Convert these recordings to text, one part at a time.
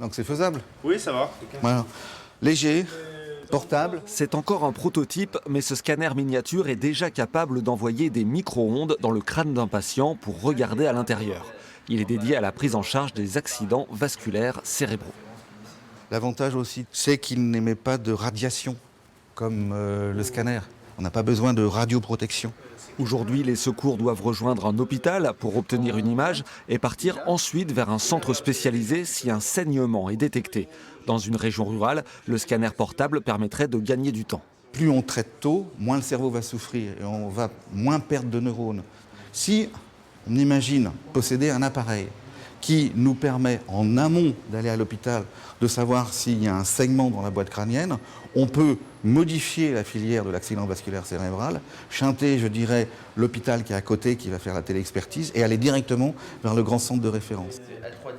Donc c'est faisable. Oui, ça va. Voilà. Léger, portable. C'est encore un prototype, mais ce scanner miniature est déjà capable d'envoyer des micro-ondes dans le crâne d'un patient pour regarder à l'intérieur. Il est dédié à la prise en charge des accidents vasculaires cérébraux. L'avantage aussi, c'est qu'il n'émet pas de radiation, comme le scanner. On n'a pas besoin de radioprotection. Aujourd'hui, les secours doivent rejoindre un hôpital pour obtenir une image et partir ensuite vers un centre spécialisé si un saignement est détecté. Dans une région rurale, le scanner portable permettrait de gagner du temps. Plus on traite tôt, moins le cerveau va souffrir et on va moins perdre de neurones. Si on imagine posséder un appareil qui nous permet en amont d'aller à l'hôpital de savoir s'il y a un saignement dans la boîte crânienne, on peut modifier la filière de l'accident vasculaire cérébral, chanter, je dirais, l'hôpital qui est à côté, qui va faire la téléexpertise, et aller directement vers le grand centre de référence.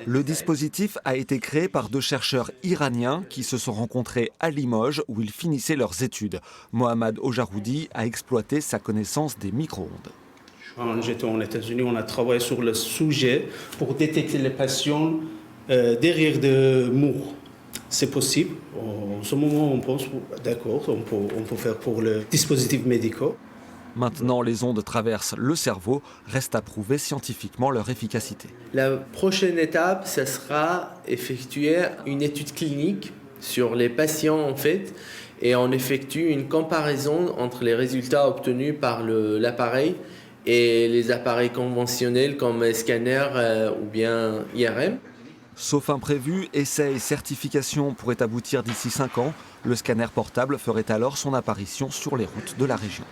Le dispositif a été créé par 2 chercheurs iraniens qui se sont rencontrés à Limoges où ils finissaient leurs études. Mohammad Ojaroudi a exploité sa connaissance des micro-ondes. Quand j'étais aux États-Unis, on a travaillé sur le sujet pour détecter les patients derrière des murs. C'est possible. En ce moment, on pense, d'accord, on peut faire pour le dispositif médical. Maintenant, les ondes traversent le cerveau. Reste à prouver scientifiquement leur efficacité. La prochaine étape, ce sera effectuer une étude clinique sur les patients en fait, et on effectue une comparaison entre les résultats obtenus par l'appareil et les appareils conventionnels comme scanner ou bien IRM. Sauf imprévu, essais et certifications pourraient aboutir d'ici 5 ans. Le scanner portable ferait alors son apparition sur les routes de la région.